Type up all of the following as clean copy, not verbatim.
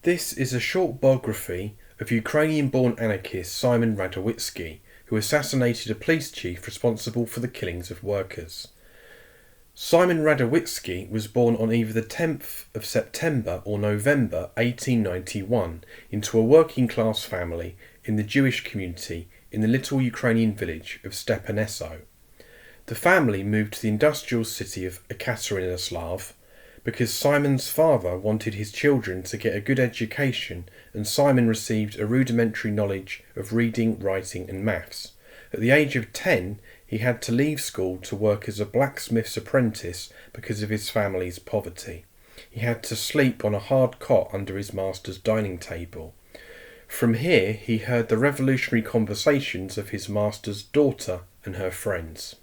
This is a short biography of Ukrainian-born anarchist Simon Radowitzky, who assassinated a police chief responsible for the killings of workers. Simon Radowitzky was born on either the 10th of September or November 1891 into a working-class family in the Jewish community in the little Ukrainian village of Stepaneso. The family moved to the industrial city of Ekaterinslav because Simon's father wanted his children to get a good education, and Simon received a rudimentary knowledge of reading, writing and maths. At the age of 10, he had to leave school to work as a blacksmith's apprentice because of his family's poverty. He had to sleep on a hard cot under his master's dining table. From here, he heard the revolutionary conversations of his master's daughter and her friends.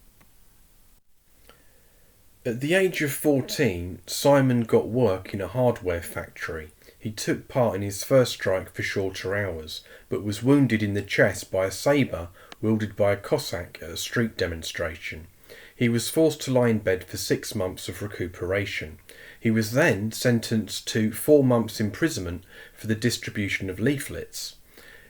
At the age of 14, Simon got work in a hardware factory. He took part in his first strike for shorter hours, but was wounded in the chest by a sabre wielded by a Cossack at a street demonstration. He was forced to lie in bed for 6 months of recuperation. He was then sentenced to 4 months' imprisonment for the distribution of leaflets.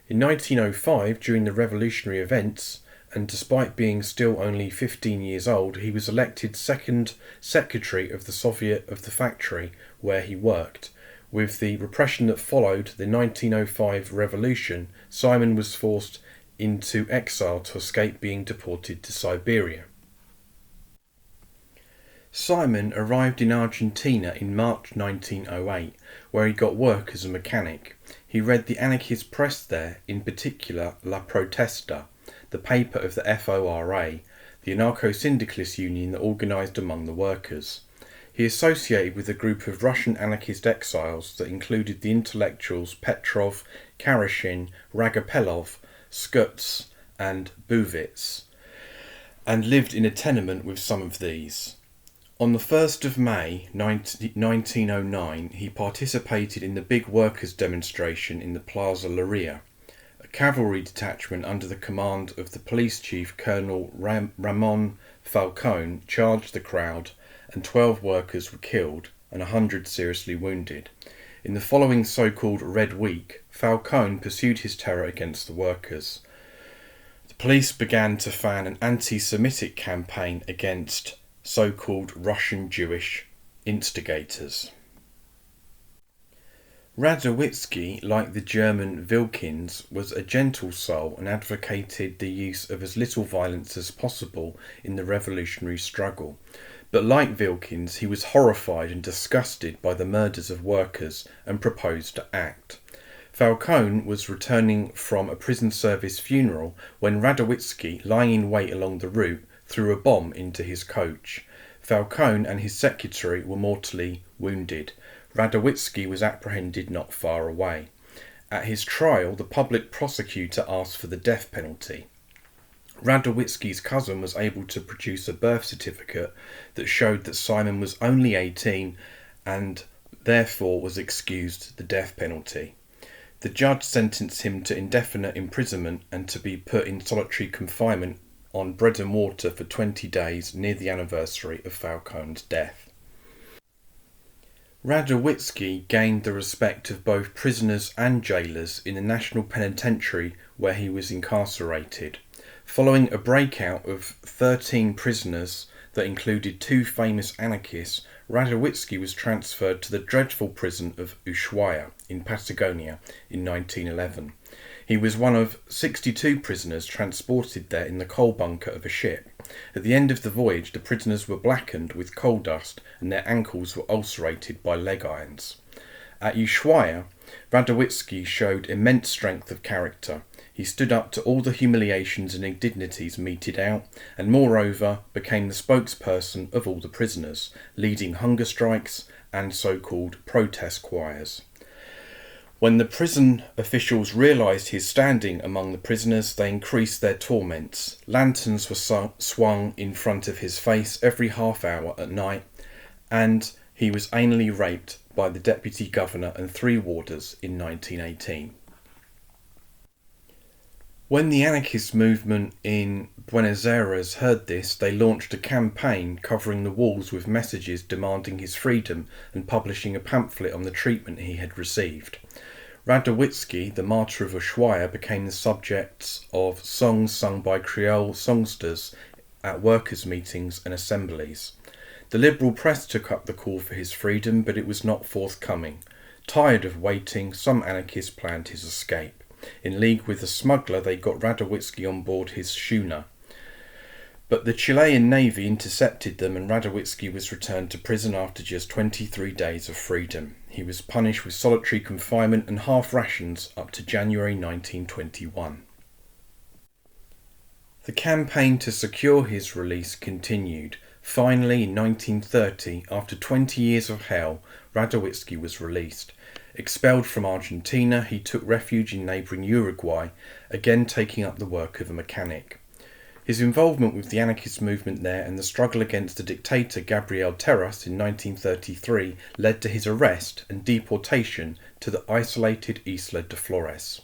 In 1905, during the revolutionary events, and despite being still only 15 years old, he was elected second secretary of the Soviet of the factory where he worked. With the repression that followed the 1905 revolution, Simon was forced into exile to escape being deported to Siberia. Simon arrived in Argentina in March 1908, where he got work as a mechanic. He read the anarchist press there, in particular La Protesta, the paper of the FORA, the anarcho-syndicalist union that organised among the workers. He associated with a group of Russian anarchist exiles that included the intellectuals Petrov, Karashin, Ragopelov, Skuts and Buvitz, and lived in a tenement with some of these. On the 1st of May 1909, he participated in the big workers' demonstration in the Plaza Laria. A cavalry detachment under the command of the police chief Colonel Ramon Falcone charged the crowd, and 12 workers were killed and 100 seriously wounded. In the following so-called Red Week, Falcone pursued his terror against the workers. The police began to fan an anti-Semitic campaign against so-called Russian Jewish instigators. Radowitzky, like the German Wilkins, was a gentle soul and advocated the use of as little violence as possible in the revolutionary struggle. But like Wilkins, he was horrified and disgusted by the murders of workers and proposed to act. Falcone was returning from a prison service funeral when Radowitzky, lying in wait along the route, threw a bomb into his coach. Falcone and his secretary were mortally wounded. Radowitzky was apprehended not far away. At his trial, the public prosecutor asked for the death penalty. Radowitzky's cousin was able to produce a birth certificate that showed that Simon was only 18 and therefore was excused the death penalty. The judge sentenced him to indefinite imprisonment and to be put in solitary confinement on bread and water for 20 days near the anniversary of Falcone's death. Radowitzky gained the respect of both prisoners and jailers in the National Penitentiary where he was incarcerated. Following a breakout of 13 prisoners that included 2 famous anarchists, Radowitzky was transferred to the dreadful prison of Ushuaia in Patagonia in 1911. He was one of 62 prisoners transported there in the coal bunker of a ship. At the end of the voyage, the prisoners were blackened with coal dust and their ankles were ulcerated by leg irons. At Ushuaia, Radowitzky showed immense strength of character. He stood up to all the humiliations and indignities meted out, and moreover became the spokesperson of all the prisoners, leading hunger strikes and so-called protest choirs. When the prison officials realised his standing among the prisoners, they increased their torments. Lanterns were swung in front of his face every half hour at night, and he was anally raped by the deputy governor and 3 warders in 1918. When the anarchist movement in Buenos Aires heard this, they launched a campaign covering the walls with messages demanding his freedom and publishing a pamphlet on the treatment he had received. Radowitzky, the martyr of Ushuaia, became the subject of songs sung by Creole songsters at workers' meetings and assemblies. The liberal press took up the call for his freedom, but it was not forthcoming. Tired of waiting, some anarchists planned his escape. In league with a smuggler, they got Radowitzky on board his schooner. But the Chilean navy intercepted them, and Radowitzky was returned to prison after just 23 days of freedom. He was punished with solitary confinement and half rations up to January 1921. The campaign to secure his release continued. Finally, in 1930, after 20 years of hell, Radowitzky was released. Expelled from Argentina, he took refuge in neighbouring Uruguay, again taking up the work of a mechanic. His involvement with the anarchist movement there and the struggle against the dictator Gabriel Terras in 1933 led to his arrest and deportation to the isolated Isla de Flores.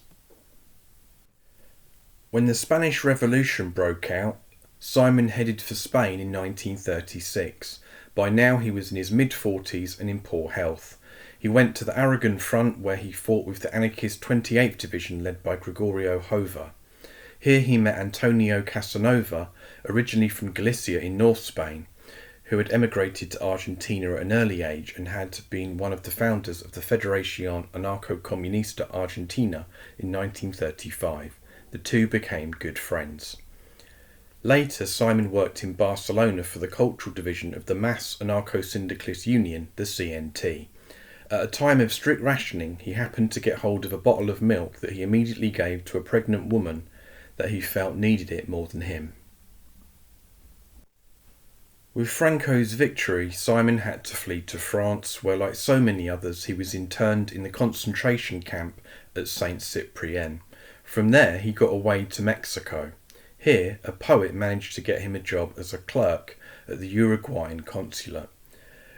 When the Spanish Revolution broke out, Simon headed for Spain in 1936. By now he was in his mid-40s and in poor health. He went to the Aragon front, where he fought with the anarchist 28th Division led by Gregorio Jova. Here he met Antonio Casanova, originally from Galicia in North Spain, who had emigrated to Argentina at an early age and had been one of the founders of the Federación Anarco-Comunista Argentina in 1935. The two became good friends. Later, Simon worked in Barcelona for the cultural division of the Mass Anarcho-Syndicalist Union, the CNT. At a time of strict rationing, he happened to get hold of a bottle of milk that he immediately gave to a pregnant woman that he felt needed it more than him. With Franco's victory, Simon had to flee to France, where, like so many others, he was interned in the concentration camp at Saint-Cyprien. From there, he got away to Mexico. Here, a poet managed to get him a job as a clerk at the Uruguayan consulate.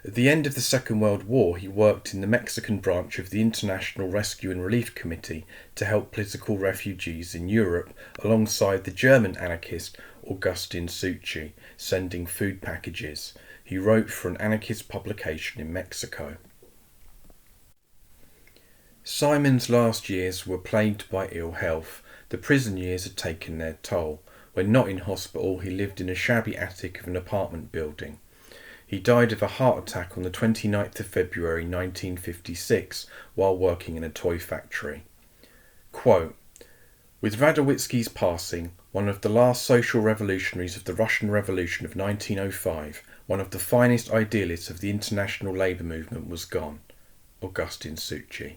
At the end of the Second World War, he worked in the Mexican branch of the International Rescue and Relief Committee to help political refugees in Europe, alongside the German anarchist Augustin Souchy, sending food packages. He wrote for an anarchist publication in Mexico. Simon's last years were plagued by ill health. The prison years had taken their toll. When not in hospital, he lived in a shabby attic of an apartment building. He died of a heart attack on the 29th of February 1956 while working in a toy factory. Quote, "With Radowitzky's passing, one of the last social revolutionaries of the Russian Revolution of 1905, one of the finest idealists of the international labour movement was gone. Augustin Souchy."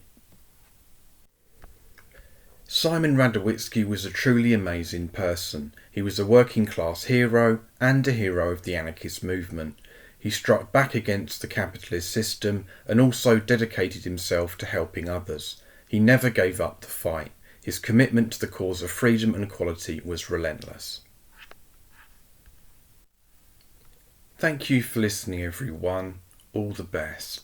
Simon Radowitzky was a truly amazing person. He was a working class hero and a hero of the anarchist movement. He struck back against the capitalist system and also dedicated himself to helping others. He never gave up the fight. His commitment to the cause of freedom and equality was relentless. Thank you for listening, everyone. All the best.